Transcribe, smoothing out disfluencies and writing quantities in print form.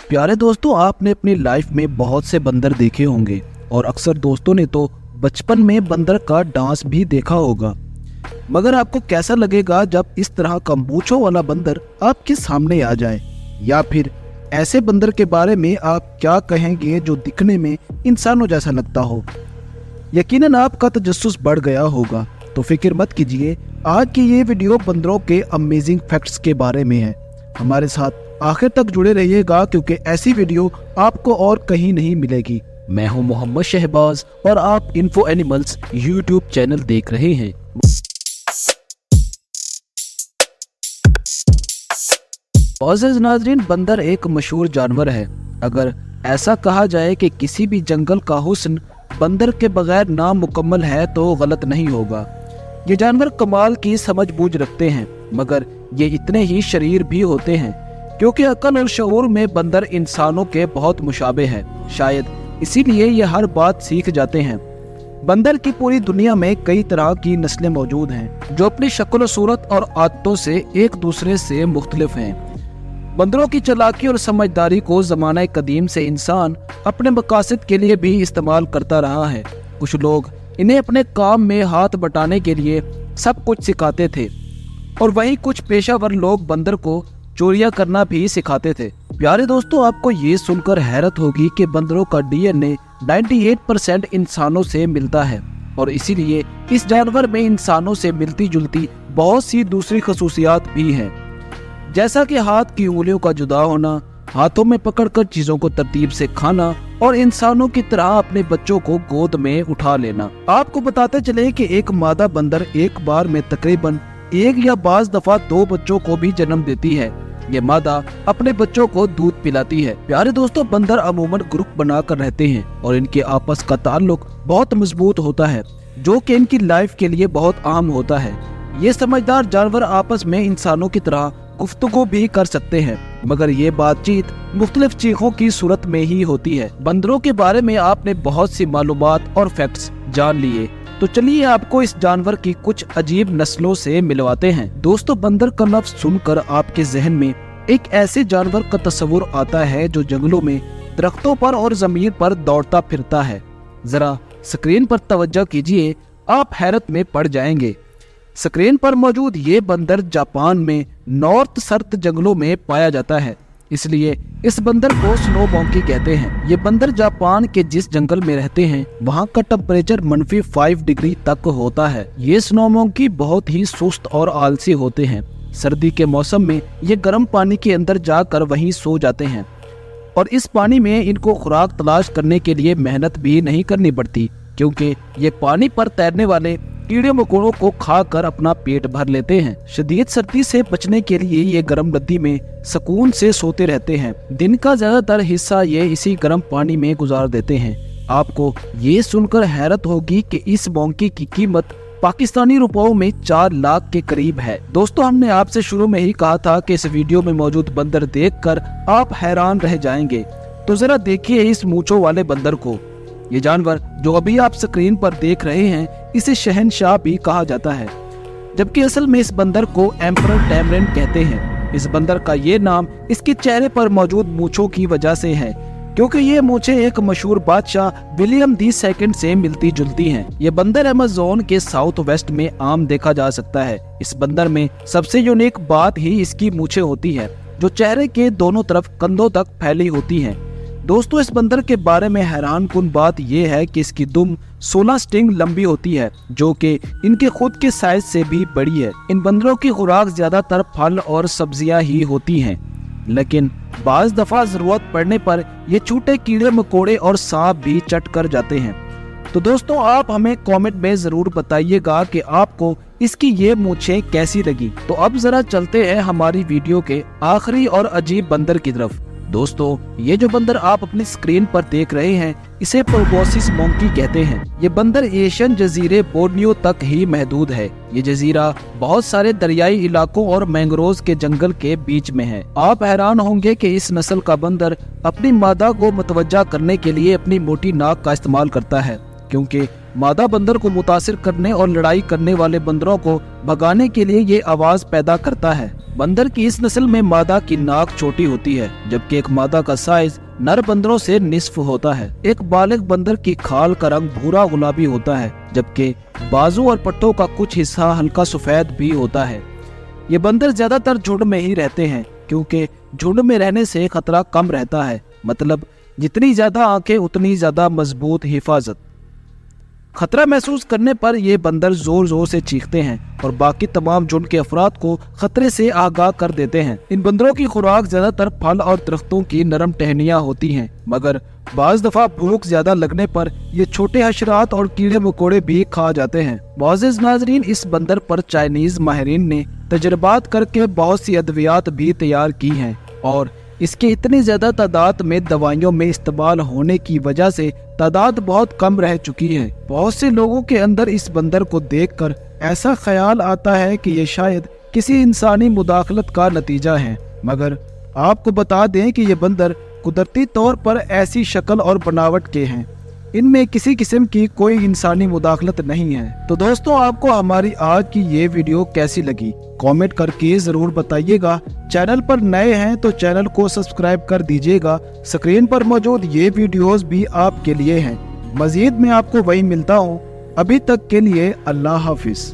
प्यारे दोस्तों, आपने अपनी लाइफ में बहुत से बंदर देखे होंगे और अक्सर दोस्तों ने तो बचपन में बंदर का डांस भी देखा होगा। मगर आपको कैसा लगेगा जब इस तरह का मूंछों वाला बंदर आपके सामने आ जाए, या फिर ऐसे बंदर के बारे में आप क्या कहेंगे जो दिखने में इंसानों जैसा लगता हो। यकीनन आपका तजस्सुस बढ़ गया होगा। तो फिक्र मत कीजिए, आज की ये वीडियो बंदरों के अमेजिंग फैक्ट्स के बारे में है। हमारे साथ आखिर तक जुड़े रहिएगा क्योंकि ऐसी वीडियो आपको और कहीं नहीं मिलेगी। मैं हूं मोहम्मद शहबाज और आप इन्फो एनिमल्स यूट्यूब चैनल देख रहे हैं। मोअज़्ज़ज़ नाज़रीन, बंदर एक मशहूर जानवर है। अगर ऐसा कहा जाए कि किसी भी जंगल का हुस्न बंदर के बगैर नामुकम्मल है तो गलत नहीं होगा। ये जानवर कमाल की समझ बूझ रखते हैं, मगर ये इतने ही शरीर भी होते हैं क्योंकि अक्ल और शऊर में बंदर इंसानों के बहुत मुशाबे है। शायद इसीलिए ये हर बात सीख जाते हैं। बंदर की पूरी दुनिया में कई तरह की नस्लें मौजूद हैं जो अपनी शक्ल सूरत और आदतों से एक दूसरे से मुख्तलिफ हैं। बंदरों की चालाकी और समझदारी को ज़माना कदीम से इंसान अपने मकासद के लिए भी इस्तेमाल करता रहा है। कुछ लोग इन्हें अपने काम में हाथ बटाने के लिए सब कुछ सिखाते थे और वहीं कुछ पेशावर लोग बंदर को चोरियां करना भी सिखाते थे। प्यारे दोस्तों, आपको ये सुनकर हैरत होगी कि बंदरों का डीएनए 98% इंसानों से मिलता है और इसीलिए इस जानवर में इंसानों से मिलती जुलती बहुत सी दूसरी खसूसियात भी हैं, जैसा कि हाथ की उंगलियों का जुदा होना, हाथों में पकड़कर चीजों को तरतीब से खाना और इंसानों की तरह अपने बच्चों को गोद में उठा लेना। आपको बताते चले कि एक मादा बंदर एक बार में तकरीबन एक या बाज़ दफा 2 बच्चों को भी जन्म देती है। ये मादा अपने बच्चों को दूध पिलाती है। प्यारे दोस्तों, बंदर अमूमन ग्रुप बनाकर रहते हैं और इनके आपस का ताल्लुक बहुत मजबूत होता है, जो कि इनकी लाइफ के लिए बहुत आम होता है। ये समझदार जानवर आपस में इंसानों की तरह गुफ्तगू भी कर सकते हैं, मगर ये बातचीत मुख्तलिफ चीखों की सूरत में ही होती है। बंदरों के बारे में आपने बहुत सी मालूमात और फैक्ट्स जान लिए, तो चलिए आपको इस जानवर की कुछ अजीब नस्लों से मिलवाते हैं। दोस्तों, बंदर का लफ्ज सुनकर आपके जहन में एक ऐसे जानवर का तस्वुर आता है जो जंगलों में, दरख्तों पर और जमीन पर दौड़ता फिरता है। जरा स्क्रीन पर तवज्जो कीजिए, आप हैरत में पड़ जाएंगे। स्क्रीन पर मौजूद ये बंदर जापान में नॉर्थ सर्द जंगलों में पाया जाता है, इसलिए इस बंदर को स्नो मॉन्की कहते हैं। ये बंदर जापान के जिस जंगल में रहते हैं वहाँ का टेम्परेचर -5 डिग्री तक होता है। ये स्नो मॉन्की बहुत ही सुस्त और आलसी होते हैं। सर्दी के मौसम में ये गर्म पानी के अंदर जाकर वहीं सो जाते हैं और इस पानी में इनको खुराक तलाश करने के लिए मेहनत भी नहीं करनी पड़ती, क्योंकि ये पानी पर तैरने वाले कीड़े मकोड़ों को खाकर अपना पेट भर लेते हैं। शदीद सर्दी से बचने के लिए ये गर्म नदी में सुकून से सोते रहते हैं। दिन का ज्यादातर हिस्सा ये इसी गर्म पानी में गुजार देते हैं। आपको ये सुनकर हैरत होगी कि इस मॉन्की की कीमत पाकिस्तानी रुपयों में 4 लाख के करीब है। दोस्तों, हमने आपसे शुरू में ही कहा था कि इस वीडियो में मौजूद बंदर देखकर आप हैरान रह जाएंगे। तो जरा देखिए इस मूंछों वाले बंदर को। ये जानवर जो अभी आप स्क्रीन पर देख रहे हैं, इसे शहनशाह भी कहा जाता है, जबकि असल में इस बंदर को एम्परर टैमरिन कहते हैं। इस बंदर का ये नाम इसके चेहरे पर मौजूद मूंछों की वजह से है, क्योंकि ये मूंछें एक मशहूर बादशाह विलियम दी सेकंड से मिलती जुलती हैं। ये बंदर अमेज़न के साउथ वेस्ट में आम देखा जा सकता है। इस बंदर में सबसे यूनिक बात ही इसकी मूंछें होती है, जो चेहरे के दोनों तरफ कंधों तक फैली होती हैं। दोस्तों, इस बंदर के बारे में हैरान कुन बात यह है कि इसकी दुम 16 स्टिंग लंबी होती है, जो कि इनके खुद के साइज से भी बड़ी है। इन बंदरों की खुराक ज्यादातर फल और सब्जियां ही होती हैं, लेकिन बाज़ दफा जरूरत पड़ने पर ये छोटे कीड़े मकोड़े और सांप भी चट कर जाते हैं। तो दोस्तों, आप हमें कमेंट में जरूर बताइएगा कि आपको इसकी ये मूंछें कैसी लगी। तो अब जरा चलते हैं हमारी वीडियो के आखिरी और अजीब बंदर की तरफ। दोस्तों, ये जो बंदर आप अपनी स्क्रीन पर देख रहे हैं, इसे प्रोबोसिस मॉन्की कहते हैं। ये बंदर एशियन जजीरे बोर्नियो तक ही महदूद है। ये जजीरा बहुत सारे दरियाई इलाकों और मैंग्रोव के जंगल के बीच में है। आप हैरान होंगे कि इस नस्ल का बंदर अपनी मादा को मुतवज्जा करने के लिए अपनी मोटी नाक का इस्तेमाल करता है, क्योंकि मादा बंदर को मुतासिर करने और लड़ाई करने वाले बंदरों को भगाने के लिए ये आवाज पैदा करता है। बंदर की इस नस्ल में मादा की नाक छोटी होती है, जबकि एक मादा का साइज नर बंदरों से निस्फ होता है। एक बालिग बंदर की खाल का रंग भूरा गुलाबी होता है, जबकि बाजू और पट्टों का कुछ हिस्सा हल्का सफेद भी होता है। ये बंदर ज्यादातर झुंड में ही रहते हैं, क्योंकि झुंड में रहने से खतरा कम रहता है, मतलब जितनी ज्यादा आंखें उतनी ज्यादा मजबूत हिफाजत। खतरा महसूस करने पर ये बंदर जोर जोर से चीखते हैं और बाकी तमाम झुंड के अफराद को खतरे से आगाह कर देते हैं। इन बंदरों की खुराक ज्यादातर फल और दरख्तों की नरम टहनियाँ होती हैं, मगर बाज दफा भूख ज्यादा लगने पर ये छोटे हशरात और कीड़े मकोड़े भी खा जाते हैं। मुअज़्ज़िज़ नाज़रीन, इस बंदर पर चाइनीज माहिरीन ने तजर्बात करके बहुत सी अद्वियात भी तैयार की हैं और इसके इतनी ज्यादा तादाद में दवाइयों में इस्तेमाल होने की वजह से तादाद बहुत कम रह चुकी है। बहुत से लोगों के अंदर इस बंदर को देखकर ऐसा ख्याल आता है कि ये शायद किसी इंसानी मुदाखलत का नतीजा है, मगर आपको बता दें कि ये बंदर कुदरती तौर पर ऐसी शक्ल और बनावट के हैं, इनमें किसी किस्म की कोई इंसानी मुदाखलत नहीं है। तो दोस्तों, आपको हमारी आज की ये वीडियो कैसी लगी कमेंट करके जरूर बताइएगा। चैनल पर नए हैं तो चैनल को सब्सक्राइब कर दीजिएगा। स्क्रीन पर मौजूद ये वीडियोस भी आपके लिए हैं। मजीद में आपको वही मिलता हूँ। अभी तक के लिए अल्लाह हाफिज।